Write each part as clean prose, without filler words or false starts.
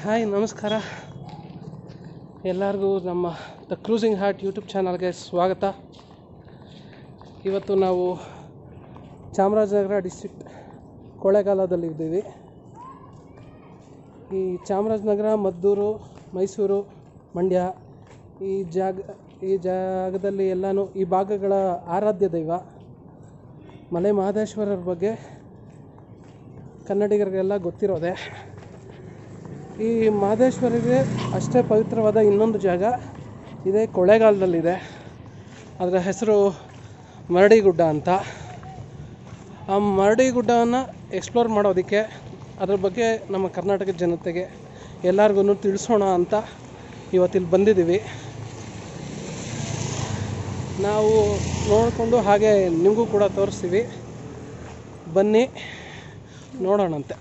Hi ನಮಸ್ಕಾರ ಎಲ್ಲರಿಗೂ ನಮ್ಮ ದ ಕ್ರೂಸಿಂಗ್ ಹಾರ್ಟ್ ಯೂಟ್ಯೂಬ್ ಚಾನಲ್ಗೆ ಸ್ವಾಗತ. ಇವತ್ತು ನಾವು ಚಾಮರಾಜನಗರ ಡಿಸ್ಟ್ರಿಕ್ಟ್ ಕೊಳ್ಳೇಗಾಲದಲ್ಲಿದ್ದೀವಿ. ಈ ಚಾಮರಾಜನಗರ, ಮದ್ದೂರು, ಮೈಸೂರು, ಮಂಡ್ಯ ಈ ಜಾಗದಲ್ಲಿ ಎಲ್ಲನೂ ಈ ಭಾಗಗಳ ಆರಾಧ್ಯ ದೈವ ಮಲೆ ಮಹದೇಶ್ವರರ ಬಗ್ಗೆ ಕನ್ನಡಿಗರಿಗೆಲ್ಲ ಗೊತ್ತಿರೋದೆ. ಈ ಮಹದೇಶ್ವರಿಗೆ ಅಷ್ಟೇ ಪವಿತ್ರವಾದ ಇನ್ನೊಂದು ಜಾಗ ಇದೆ, ಕೊಳ್ಳೇಗಾಲದಲ್ಲಿದೆ. ಅದರ ಹೆಸರು ಮರಡಿಗುಡ್ಡ ಅಂತ. ಆ ಮರಡಿಗುಡ್ಡವನ್ನು ಎಕ್ಸ್ಪ್ಲೋರ್ ಮಾಡೋದಕ್ಕೆ, ಅದ್ರ ಬಗ್ಗೆ ನಮ್ಮ ಕರ್ನಾಟಕದ ಜನತೆಗೆ ಎಲ್ಲರಿಗೂ ತಿಳಿಸೋಣ ಅಂತ ಇವತ್ತಿಲ್ಲಿ ಬಂದಿದ್ದೀವಿ. ನಾವು ನೋಡಿಕೊಂಡು ಹಾಗೆ ನಿಮಗೂ ಕೂಡ ತೋರಿಸ್ತೀವಿ. ಬನ್ನಿ ನೋಡೋಣಂತೆ.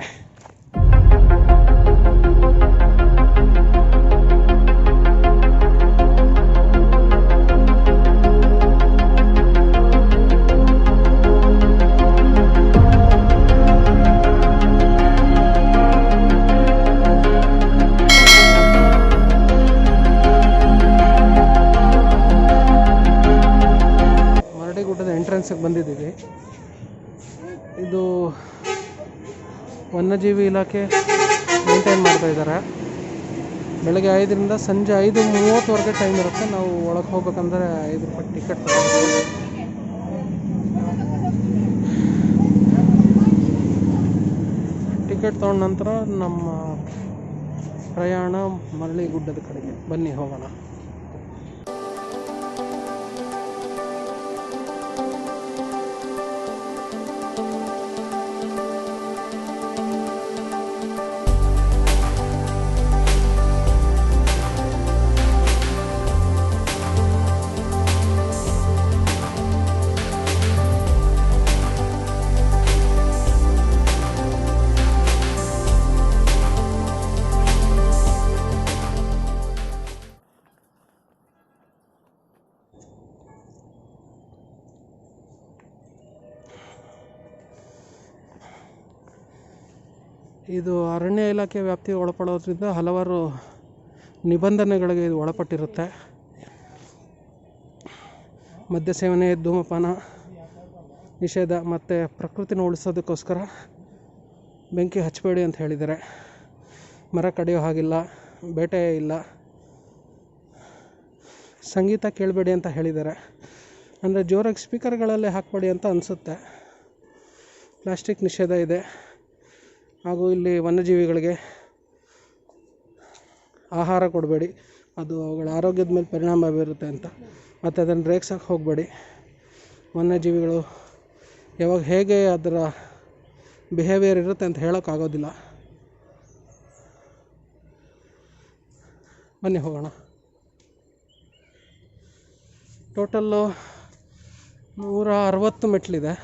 ಮರಡಿಗುಡ್ಡದ ಎಂಟ್ರೆನ್ಸಿಗೆ ಬಂದಿದ್ದೀವಿ. ಇದು ವನ್ಯಜೀವಿ ಇಲಾಖೆ ಮೇಂಟೈನ್ ಮಾಡ್ತಾ ಇದ್ದಾರೆ. ಬೆಳಗ್ಗೆ 5ರಿಂದ ಸಂಜೆ 5:30ವರೆಗೆ ಟೈಮ್ ಇರುತ್ತೆ. ನಾವು ಒಳಗೆ ಹೋಗ್ಬೇಕಂದ್ರೆ 5 ರೂಪಾಯಿ ಟಿಕೆಟ್ ತಗೋಬೇಕು. ಟಿಕೆಟ್ ತೊಗೊಂಡ ನಂತರ ನಮ್ಮ ಪ್ರಯಾಣ ಮರಳಿಗುಡ್ಡದ ಕಡೆಗೆ. ಬನ್ನಿ ಹೋಗೋಣ. ಇದು ಅರಣ್ಯ ಇಲಾಖೆ ವ್ಯಾಪ್ತಿಗೆ ಒಳಪಡೋದ್ರಿಂದ ಹಲವಾರು ನಿಬಂಧನೆಗಳಿಗೆ ಇದು ಒಳಪಟ್ಟಿರುತ್ತೆ. ಮದ್ಯ ಸೇವನೆ, ಧೂಮಪಾನ ನಿಷೇಧ ಮತ್ತು ಪ್ರಕೃತಿನ ಉಳಿಸೋದಕ್ಕೋಸ್ಕರ ಬೆಂಕಿ ಹಚ್ಚಬೇಡಿ ಅಂತ ಹೇಳಿದ್ದಾರೆ. ಮರ ಕಡಿಯೋ ಹಾಗಿಲ್ಲ, ಬೇಟೆ ಇಲ್ಲ, ಸಂಗೀತ ಕೇಳಬೇಡಿ ಅಂತ ಹೇಳಿದ್ದಾರೆ. ಅಂದರೆ ಜೋರಾಗಿ ಸ್ಪೀಕರ್ಗಳಲ್ಲೇ ಹಾಕಬೇಡಿ ಅಂತ ಅನಿಸುತ್ತೆ. ಪ್ಲಾಸ್ಟಿಕ್ ನಿಷೇಧ ಇದೆ. ಹಾಗೂ ಇಲ್ಲಿ ವನ್ಯಜೀವಿಗಳಿಗೆ ಆಹಾರ ಕೊಡಬೇಡಿ, ಅದು ಅವುಗಳ ಆರೋಗ್ಯದ ಮೇಲೆ ಪರಿಣಾಮ ಬೀರುತ್ತೆ ಅಂತ. ಮತ್ತು ಅದನ್ನು ರೇಗ್ಸಕ್ಕೆ ಹೋಗಬೇಡಿ. ವನ್ಯಜೀವಿಗಳು ಯಾವಾಗ ಹೇಗೆ ಅದರ ಬಿಹೇವಿಯರ್ ಇರುತ್ತೆ ಅಂತ ಹೇಳೋಕ್ಕಾಗೋದಿಲ್ಲ. ಬನ್ನಿ ಹೋಗೋಣ. ಟೋಟಲ್ಲು 160 ಮೆಟ್ಲಿದೆ.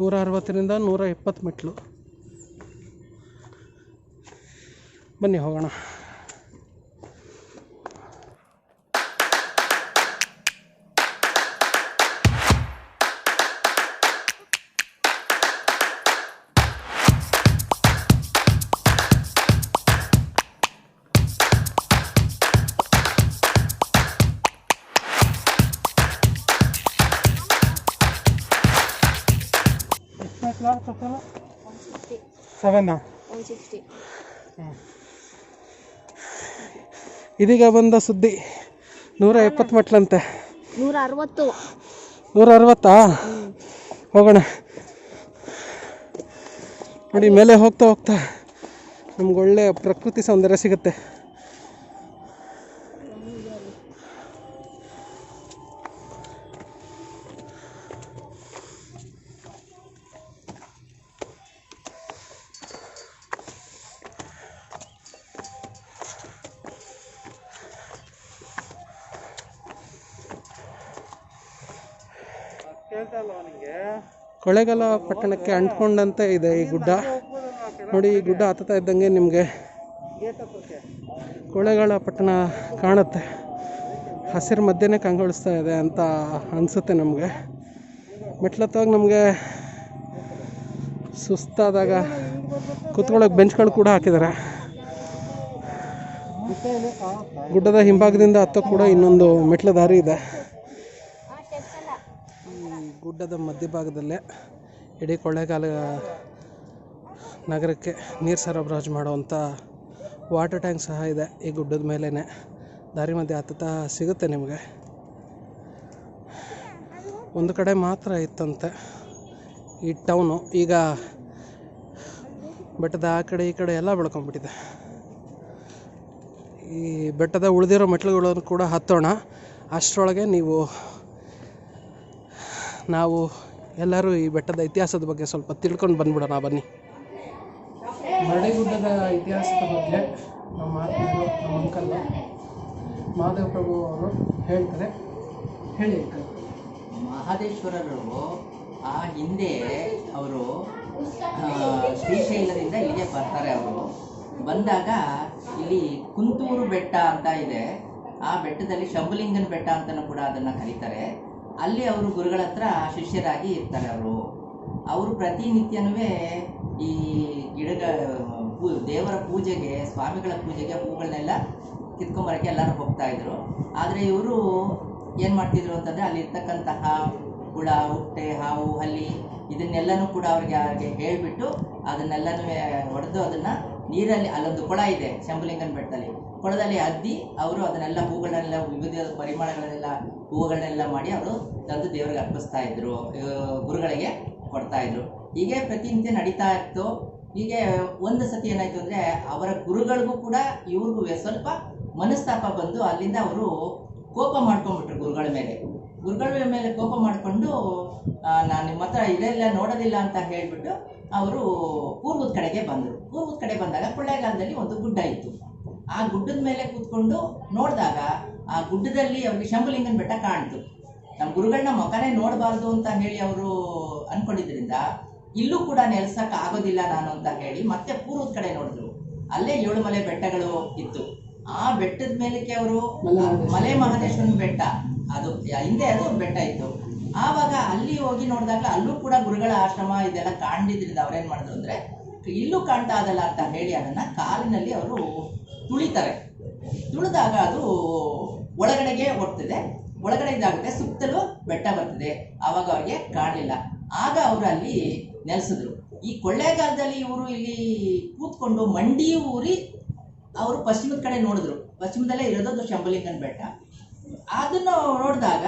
160ರಿಂದ 120 ಮೆಟ್ಲು. ಬನ್ನಿ ಹೋಗೋಣ. ಇದೀಗ ಬಂದ ಸುದ್ದಿ, 120 ಮೆಟ್ಲಂತೆ. 160 ಹೋಗೋಣ ನೋಡಿ. ಮೇಲೆ ಹೋಗ್ತಾ ಹೋಗ್ತಾ ನಮ್ಗೆ ಒಳ್ಳೆ ಪ್ರಕೃತಿ ಸೌಂದರ್ಯ ಸಿಗುತ್ತೆ. ಕೊಳ್ಳೇಗಾಲ ಪಟ್ಟಣಕ್ಕೆ ಅಂಟ್ಕೊಂಡಂತೆ ಇದೆ ಈ ಗುಡ್ಡ ನೋಡಿ. ಈ ಗುಡ್ಡ ಹತ್ತುತ್ತಾ ಇದ್ದಂಗೆ ನಿಮಗೆ ಕೊಳ್ಳೇಗಾಲ ಪಟ್ಟಣ ಕಾಣುತ್ತೆ. ಹಸಿರು ಮಧ್ಯೆನೇ ಕಂಗೊಳಿಸ್ತಾ ಇದೆ ಅಂತ ಅನಿಸುತ್ತೆ ನಮಗೆ. ಮೆಟ್ಲತ್ತವಾಗ ನಮಗೆ ಸುಸ್ತಾದಾಗ ಕೂತ್ಕೊಳ್ಳೋಕೆ ಬೆಂಚ್ಗಳು ಕೂಡ ಹಾಕಿದ್ದಾರೆ. ಗುಡ್ಡದ ಹಿಂಭಾಗದಿಂದ ಹತ್ತೋ ಕೂಡ ಇನ್ನೊಂದು ಮೆಟ್ಲ ದಾರಿ ಇದೆ. ಈ ಗುಡ್ಡದ ಮಧ್ಯಭಾಗದಲ್ಲೇ ಇಡೀ ಕೊಳ್ಳೇಗಾಲ ನಗರಕ್ಕೆ ನೀರು ಸರಬರಾಜು ಮಾಡುವಂಥ ವಾಟರ್ ಟ್ಯಾಂಕ್ ಸಹ ಇದೆ. ಈ ಗುಡ್ಡದ ಮೇಲೇ ದಾರಿ ಮಧ್ಯೆ ಹತ್ತುತ್ತಾ ಸಿಗುತ್ತೆ ನಿಮಗೆ. ಒಂದು ಕಡೆ ಮಾತ್ರ ಇತ್ತಂತೆ ಈ ಟೌನು, ಈಗ ಬೆಟ್ಟದ ಆ ಕಡೆ ಈ ಕಡೆ ಎಲ್ಲ ಬೆಳ್ಕೊಂಡ್ಬಿಟ್ಟಿದೆ. ಈ ಬೆಟ್ಟದ ಉಳಿದಿರೋ ಮೆಟ್ಲುಗಳನ್ನು ಕೂಡ ಹತ್ತೋಣ. ಅಷ್ಟರೊಳಗೆ ನಾವು ಎಲ್ಲರೂ ಈ ಬೆಟ್ಟದ ಇತಿಹಾಸದ ಬಗ್ಗೆ ಸ್ವಲ್ಪ ತಿಳ್ಕೊಂಡು ಬಂದ್ಬಿಡೋಣ ಬನ್ನಿ. ಮರಡಿಗುಡ್ಡದ ಇತಿಹಾಸದ ಬಗ್ಗೆ ನಮ್ಮ ಆತ್ಮೀಯರು, ನಮ್ಮ ಅಂಕಲ್ ಮಹಾದೇವ ಪ್ರಭು ಅವರು ಹೇಳ್ತಾರೆ. ಹೇಳಿ ಅಂಕಲ್. ಮಹದೇಶ್ವರರು ಆ ಹಿಂದೆ ಅವರು ಶ್ರೀಶೈಲದಿಂದ ಇಲ್ಲಿಗೆ ಬರ್ತಾರೆ. ಅವರು ಬಂದಾಗ ಇಲ್ಲಿ ಕುಂತೂರು ಬೆಟ್ಟ ಅಂತ ಇದೆ. ಆ ಬೆಟ್ಟದಲ್ಲಿ ಶಂಭುಲಿಂಗನ ಬೆಟ್ಟ ಅಂತಲೂ ಕೂಡ ಅದನ್ನು ಕರೀತಾರೆ. ಅಲ್ಲಿ ಅವರು ಗುರುಗಳ ಹತ್ರ ಶಿಷ್ಯರಾಗಿ ಇರ್ತಾರೆ. ಅವರು ಪ್ರತಿನಿತ್ಯನೂ ಈ ದೇವರ ಪೂಜೆಗೆ, ಸ್ವಾಮಿಗಳ ಪೂಜೆಗೆ ಹೂಗಳನ್ನೆಲ್ಲ ಕಿತ್ಕೊಂಬರೋಕ್ಕೆ ಎಲ್ಲರೂ ಹೋಗ್ತಾ ಇದ್ರು. ಆದರೆ ಇವರು ಏನು ಮಾಡ್ತಿದ್ರು ಅಂತಂದರೆ ಅಲ್ಲಿ ಇರ್ತಕ್ಕಂತಹ ಹುಳ, ಹುಟ್ಟೆ, ಹಾವು, ಹಲ್ಲಿ ಇದನ್ನೆಲ್ಲನೂ ಕೂಡ ಅವ್ರಿಗೆ ಹೇಳಿಬಿಟ್ಟು ಅದನ್ನೆಲ್ಲನೂ ಹೊಡೆದು ಅದನ್ನು ನೀರಲ್ಲಿ, ಅಲ್ಲೊಂದು ಕೊಳ ಇದೆ ಶಂಭುಲಿಂಗನ ಬೆಟ್ಟದಲ್ಲಿ, ಕೊಳದಲ್ಲಿ ಅದ್ದಿ ಅವರು ಅದನ್ನೆಲ್ಲ ಹೂಗಳನ್ನೆಲ್ಲ ವಿವಿಧ ಪರಿಮಳಗಳನ್ನೆಲ್ಲ ಹೂವುಗಳನ್ನೆಲ್ಲ ಮಾಡಿ ಅವರು ತಂದು ದೇವರಿಗೆ ಅರ್ಪಿಸ್ತಾ ಇದ್ರು, ಗುರುಗಳಿಗೆ ಕೊಡ್ತಾ ಇದ್ರು. ಹೀಗೆ ಪ್ರತಿನಿತ್ಯ ನಡೀತಾ ಇತ್ತು. ಹೀಗೆ ಒಂದು ಸತಿ ಏನಾಯ್ತು ಅಂದರೆ ಅವರ ಗುರುಗಳಿಗೂ ಕೂಡ ಇವ್ರಿಗೂ ಸ್ವಲ್ಪ ಮನಸ್ತಾಪ ಬಂದು ಅಲ್ಲಿಂದ ಅವರು ಕೋಪ ಮಾಡ್ಕೊಂಡ್ಬಿಟ್ರು ಗುರುಗಳ ಮೇಲೆ ಕೋಪ ಮಾಡಿಕೊಂಡು ನಾನು ನಿಮ್ಮ ಹತ್ರ ಇದೆಲ್ಲ ನೋಡೋದಿಲ್ಲ ಅಂತ ಹೇಳಿಬಿಟ್ಟು ಅವರು ಪೂರ್ವದ ಕಡೆಗೆ ಬಂದರು. ಪೂರ್ವದ ಕಡೆ ಬಂದಾಗ ಕೊಳ್ಳೇಗಾಲದಲ್ಲಿ ಒಂದು ಗುಡ್ಡ ಇತ್ತು. ಆ ಗುಡ್ಡದ ಮೇಲೆ ಕೂತ್ಕೊಂಡು ನೋಡಿದಾಗ ಆ ಗುಡ್ಡದಲ್ಲಿ ಅವ್ರಿಗೆ ಶಂಭುಲಿಂಗನ ಬೆಟ್ಟ ಕಾಣ್ತು. ನಮ್ಮ ಗುರುಗಳನ್ನ ಮುಖನೇ ನೋಡಬಾರ್ದು ಅಂತ ಹೇಳಿ ಅವರು ಅಂದ್ಕೊಂಡಿದ್ರಿಂದ ಇಲ್ಲೂ ಕೂಡ ನೆಲೆಸಕ್ಕೆ ಆಗೋದಿಲ್ಲ ನಾನು ಅಂತ ಹೇಳಿ ಮತ್ತೆ ಪೂರ್ವದ ಕಡೆ ನೋಡಿದ್ರು. ಅಲ್ಲೇ 7 ಮಲೆ ಬೆಟ್ಟಗಳು ಇತ್ತು. ಆ ಬೆಟ್ಟದ ಮೇಲಕ್ಕೆ ಅವರು ಮಲೆ ಮಹದೇಶ್ವರನ ಬೆಟ್ಟ, ಅದು ಹಿಂದೆ ಅದು ಬೆಟ್ಟ ಇತ್ತು. ಆವಾಗ ಅಲ್ಲಿ ಹೋಗಿ ನೋಡಿದಾಗ ಅಲ್ಲೂ ಕೂಡ ಗುರುಗಳ ಆಶ್ರಮ ಇದೆಲ್ಲ ಕಾಣಿದ್ರಿಂದ ಅವ್ರೇನು ಮಾಡಿದ್ರು ಅಂದರೆ ಇಲ್ಲೂ ಕಾಣ್ತಾ ಅದಲ್ಲ ಅಂತ ಹೇಳಿ ಅದನ್ನು ಕಾಲಿನಲ್ಲಿ ಅವರು ತುಳಿತಾರೆ. ತುಳಿದಾಗ ಅದು ಒಳಗಡೆಗೆ ಹೋಗ್ತದೆ, ಒಳಗಡೆ ಇದಾಗುತ್ತೆ, ಸುತ್ತಲೂ ಬೆಟ್ಟ ಬರ್ತದೆ. ಆವಾಗ ಅವ್ರಿಗೆ ಕಾಣಲಿಲ್ಲ. ಆಗ ಅವರು ಅಲ್ಲಿ ನೆಲೆಸಿದ್ರು. ಈ ಕೊಳ್ಳೇಗಾಲದಲ್ಲಿ ಇವರು ಇಲ್ಲಿ ಕೂತ್ಕೊಂಡು ಮಂಡಿ ಊರಿ ಅವರು ಪಶ್ಚಿಮದ ಕಡೆ ನೋಡಿದ್ರು. ಪಶ್ಚಿಮದಲ್ಲೇ ಇರೋದು ಶಂಭುಲಿಂಗನ ಬೆಟ್ಟ. ಅದನ್ನು ನೋಡಿದಾಗ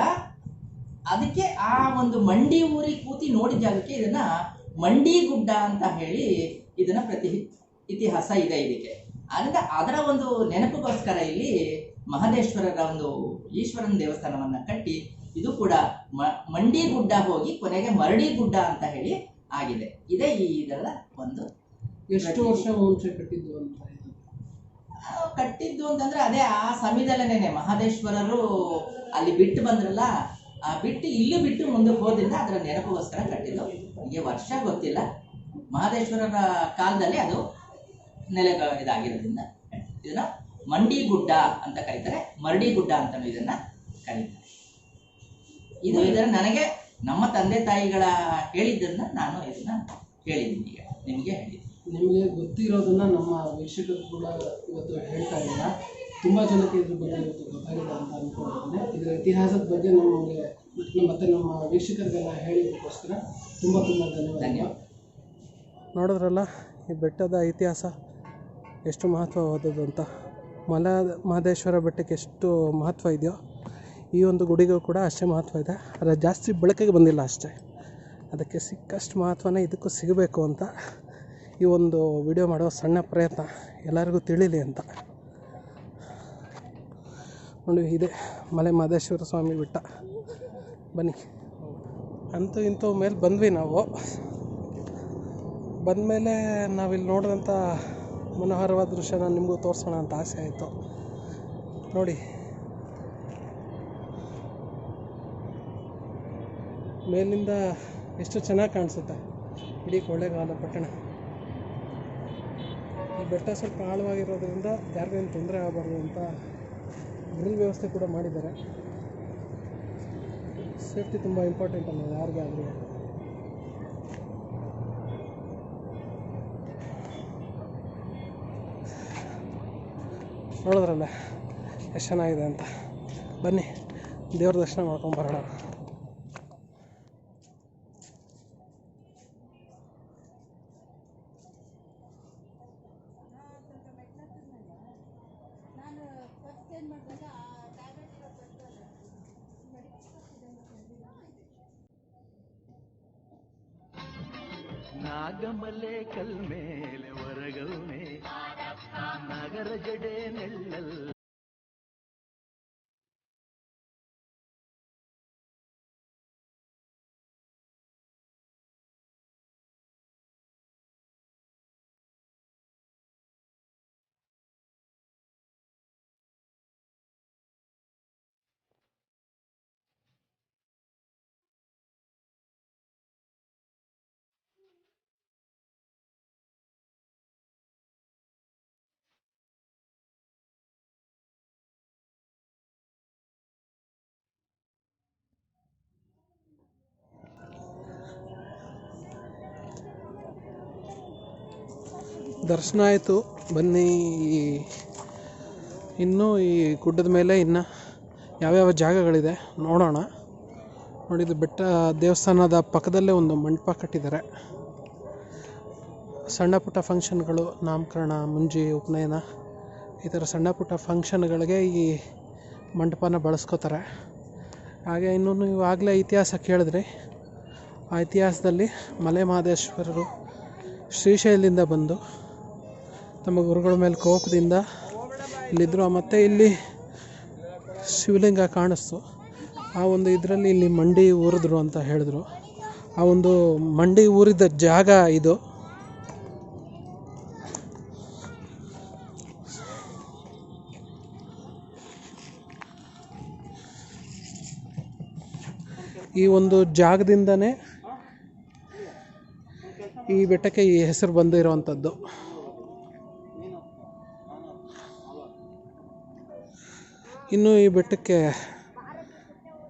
ಅದಕ್ಕೆ ಆ ಒಂದು ಮಂಡಿ ಊರಿ ಕೂತಿ ನೋಡಿದ ಜಾಗಕ್ಕೆ ಇದನ್ನ ಮಂಡಿ ಗುಡ್ಡ ಅಂತ ಹೇಳಿ ಇದನ್ನ ಇತಿಹಾಸ ಇದೆ ಇದಕ್ಕೆ. ಅದರಿಂದ ಅದರ ಒಂದು ನೆನಪಿಗೋಸ್ಕರ ಇಲ್ಲಿ ಮಹದೇಶ್ವರರ ಒಂದು ಈಶ್ವರನ ದೇವಸ್ಥಾನವನ್ನ ಕಟ್ಟಿ ಇದು ಕೂಡ ಮಂಡಿ ಗುಡ್ಡ ಹೋಗಿ ಕೊನೆಗೆ ಮರಡಿ ಗುಡ್ಡ ಅಂತ ಹೇಳಿ ಆಗಿದೆ. ಇದೇ ಇದರ ಒಂದು. ಎಷ್ಟು ವರ್ಷ ಮುಂಚೆ ಕಟ್ಟಿದ್ದು ಅಂತ ಕಟ್ಟಿದ್ದು ಅಂತಂದ್ರೆ ಅದೇ ಆ ಸಮಯದಲ್ಲೇನೆ ಮಹದೇಶ್ವರರು ಅಲ್ಲಿ ಬಿಟ್ಟು ಬಂದ್ರಲ್ಲ, ಆ ಬಿಟ್ಟು ಇಲ್ಲಿ ಬಿಟ್ಟು ಮುಂದಕ್ಕೆ ಹೋದ್ರಿಂದ ಅದರ ನೆನಪಿಗೋಸ್ಕರ ಕಟ್ಟಿದ್ದು. ಹೀಗೆ ವರ್ಷ ಗೊತ್ತಿಲ್ಲ. ಮಹದೇಶ್ವರರ ಕಾಲದಲ್ಲಿ ಅದು ಇದಾಗಿರೋದ್ರಿಂದ ಇದನ್ನ ಮಂಡಿ ಗುಡ್ಡ ಅಂತ ಕರೀತಾರೆ, ಮರಡಿ ಗುಡ್ಡ ಅಂತಾನು ಇದನ್ನ ಕರೀತಾರೆ. ಇದು ಇದರ ನನಗೆ ನಮ್ಮ ತಂದೆ ತಾಯಿಗಳ ಹೇಳಿದ್ದನ್ನ ನಾನು ಇದನ್ನ ಹೇಳಿದ್ದೀನಿ, ಈಗ ನಿಮಗೆ ಹೇಳಿದ್ದೀನಿ. ನಿಮಗೆ ಗೊತ್ತಿರೋದನ್ನ ನಮ್ಮ ವೀಕ್ಷಕರು ಕೂಡ ಇವತ್ತು ಹೇಳ್ತಾ ಇಲ್ಲ. ತುಂಬ ಜನಕ್ಕೆ ಇದ್ರ ಬಗ್ಗೆ ಇವತ್ತು ಗೊತ್ತಾಗಿದೆ ಅಂತ ಅಂದ್ಕೊಂಡಿದ್ದೇನೆ. ಇದರ ಇತಿಹಾಸದ ಬಗ್ಗೆ ನಮಗೆ ಮತ್ತು ನಮ್ಮ ವೀಕ್ಷಕರಿಗೆಲ್ಲ ಹೇಳಿದ್ದಕ್ಕೋಸ್ಕರ ತುಂಬ ಧನ್ಯವಾದ. ನೋಡಿದ್ರಲ್ಲ ಈ ಬೆಟ್ಟದ ಇತಿಹಾಸ ಎಷ್ಟು ಮಹತ್ವವಾದದ್ದು ಅಂತ. ಮಹದೇಶ್ವರ ಬೆಟ್ಟಕ್ಕೆ ಎಷ್ಟು ಮಹತ್ವ ಇದೆಯೋ ಈ ಒಂದು ಗುಡಿಗೂ ಕೂಡ ಅಷ್ಟೇ ಮಹತ್ವ ಇದೆ. ಆದರೆ ಜಾಸ್ತಿ ಬೆಳಕಿಗೆ ಬಂದಿಲ್ಲ ಅಷ್ಟೇ. ಅದಕ್ಕೆ ಸಿಕ್ಕಷ್ಟು ಮಹತ್ವನೇ ಇದಕ್ಕೂ ಸಿಗಬೇಕು ಅಂತ ಈ ಒಂದು ವಿಡಿಯೋ ಮಾಡೋ ಸಣ್ಣ ಪ್ರಯತ್ನ ಎಲ್ಲರಿಗೂ ತಿಳಿಲಿ ಅಂತ. ನೋಡಿ, ಇದೆ ಮಲೆ ಮಹದೇಶ್ವರ ಸ್ವಾಮಿ ಬೆಟ್ಟ. ಬನ್ನಿ. ಅಂತೂ ಇಂತೂ ಮೇಲೆ ಬಂದ್ವಿ ನಾವು. ಬಂದಮೇಲೆ ನಾವಿಲ್ಲಿ ನೋಡಿದಂಥ ಮನೋಹರವಾದ ದೃಶ್ಯನ ನಿಮಗೂ ತೋರಿಸೋಣ ಅಂತ ಆಸೆ ಆಯಿತು. ನೋಡಿ, ಮೇಲಿಂದ ಎಷ್ಟು ಚೆನ್ನಾಗಿ ಕಾಣಿಸುತ್ತೆ ಇಡೀ ಕೊಳ್ಳೇಗಾಲ ಪಟ್ಟಣ. ಈ ಬೆಟ್ಟ ಸ್ವಲ್ಪ ಆಳವಾಗಿರೋದ್ರಿಂದ ಯಾರಿಗೇನು ತೊಂದರೆ ಆಗಬಾರ್ದು ಅಂತ ಗ್ರಿಲ್ ವ್ಯವಸ್ಥೆ ಕೂಡ ಮಾಡಿದ್ದಾರೆ. ಸೇಫ್ಟಿ ತುಂಬ ಇಂಪಾರ್ಟೆಂಟ್ ಅಲ್ಲ ಯಾರಿಗೇ ಆಗಲಿ. ನೋಡಿದ್ರಲ್ಲ ಎಷ್ಟು ಚೆನ್ನಾಗಿದೆ ಅಂತ. ಬನ್ನಿ ದೇವ್ರ ದರ್ಶನ ಮಾಡ್ಕೊಂಬರೋಣ. ನಾಗಮಲೆ ಕಲ್ಮೇಲೆ ಹೊರಗೌನೆ ನಗರ ಜಡೆ ನೆಳ್ಳಲ್ ದರ್ಶನ ಆಯಿತು. ಬನ್ನಿ ಇನ್ನೂ ಈ ಗುಡ್ಡದ ಮೇಲೆ ಇನ್ನು ಯಾವ್ಯಾವ ಜಾಗಗಳಿದೆ ನೋಡೋಣ. ನೋಡಿದ್ದು ಬೆಟ್ಟ ದೇವಸ್ಥಾನದ ಪಕ್ಕದಲ್ಲೇ ಒಂದು ಮಂಟಪ ಕಟ್ಟಿದ್ದಾರೆ. ಸಣ್ಣ ಪುಟ್ಟ ಫಂಕ್ಷನ್ಗಳು, ನಾಮಕರಣ, ಮುಂಜಿ, ಉಪನಯನ, ಈ ಥರ ಸಣ್ಣ ಪುಟ್ಟ ಫಂಕ್ಷನ್ಗಳಿಗೆ ಈ ಮಂಟಪನ ಬಳಸ್ಕೋತಾರೆ. ಹಾಗೆ ಇನ್ನೂ ಇವಾಗಲೇ ಇತಿಹಾಸ ಕೇಳಿದ್ರಿ. ಆ ಇತಿಹಾಸದಲ್ಲಿ ಮಲೆ ಮಹದೇಶ್ವರರು ಶ್ರೀಶೈಲದಿಂದ ಬಂದು ತಮ್ಮ ಗುರುಗಳ ಮೇಲೆ ಕೋಪದಿಂದ ಇಲ್ಲಿದ್ದರು. ಮತ್ತು ಇಲ್ಲಿ ಶಿವಲಿಂಗ ಕಾಣಿಸ್ತು. ಆ ಒಂದು ಇದರಲ್ಲಿ ಇಲ್ಲಿ ಮಂಡಿ ಊರಿದ್ರು ಅಂತ ಹೇಳಿದ್ರು. ಆ ಒಂದು ಮಂಡಿ ಊರಿದ ಜಾಗ ಇದು. ಈ ಒಂದು ಜಾಗದಿಂದನೇ ಈ ಬೆಟ್ಟಕ್ಕೆ ಈ ಹೆಸರು ಬಂದಿರುವಂಥದ್ದು. ಇನ್ನು ಈ ಬೆಟ್ಟಕ್ಕೆ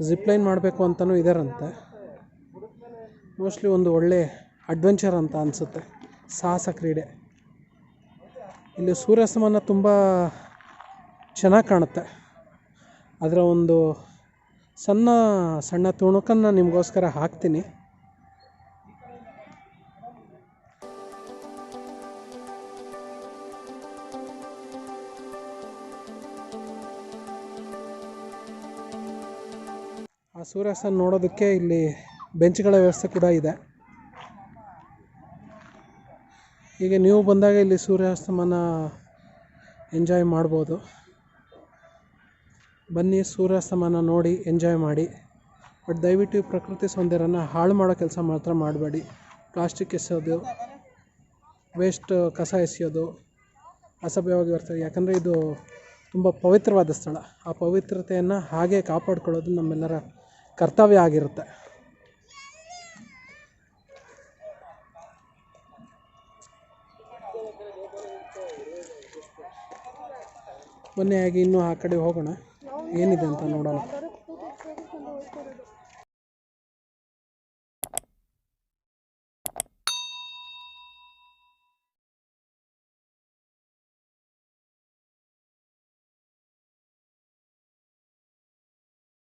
ಜಿಪ್ಲೈನ್ ಮಾಡಬೇಕು ಅಂತಲೂ ಇದಾರಂತೆ. ಮೋಸ್ಟ್ಲಿ ಒಂದು ಒಳ್ಳೆ ಅಡ್ವೆಂಚರ್ ಅಂತ ಅನಿಸುತ್ತೆ, ಸಾಹಸ ಕ್ರೀಡೆ. ಇಲ್ಲಿ ಸೂರ್ಯಾಸ್ತಮನ ತುಂಬ ಚೆನ್ನಾಗಿ ಕಾಣುತ್ತೆ. ಅದರ ಒಂದು ಸಣ್ಣ ತುಣುಕನ್ನು ನಿಮಗೋಸ್ಕರ ಹಾಕ್ತೀನಿ. ಆ ಸೂರ್ಯಾಸ್ತ ನೋಡೋದಕ್ಕೆ ಇಲ್ಲಿ ಬೆಂಚ್ಗಳ ವ್ಯವಸ್ಥೆ ಕೂಡ ಇದೆ. ಈಗ ನೀವು ಬಂದಾಗ ಇಲ್ಲಿ ಸೂರ್ಯಾಸ್ತಮನ ಎಂಜಾಯ್ ಮಾಡ್ಬೋದು. ಬನ್ನಿ, ಸೂರ್ಯಾಸ್ತಮನ ನೋಡಿ ಎಂಜಾಯ್ ಮಾಡಿ. ಬಟ್ ದಯವಿಟ್ಟು ಪ್ರಕೃತಿ ಸೌಂದರ್ಯನ ಹಾಳು ಮಾಡೋ ಕೆಲಸ ಮಾತ್ರ ಮಾಡಬೇಡಿ. ಪ್ಲಾಸ್ಟಿಕ್ ಎಸೆಯೋದು, ವೇಸ್ಟ್ ಕಸ ಎಸೆಯೋದು ಅಸಭ್ಯವಾಗಿ ಬರ್ತದೆ. ಯಾಕಂದರೆ ಇದು ತುಂಬ ಪವಿತ್ರವಾದ ಸ್ಥಳ. ಆ ಪವಿತ್ರತೆಯನ್ನು ಹಾಗೆ ಕಾಪಾಡ್ಕೊಳ್ಳೋದು ನಮ್ಮೆಲ್ಲರ ಕರ್ತವ್ಯ ಆಗಿರುತ್ತೆ. ಮೊನ್ನೆಯಾಗಿ ಇನ್ನೂ ಆ ಕಡೆ ಹೋಗೋಣ, ಏನಿದೆ ಅಂತ ನೋಡೋಣ.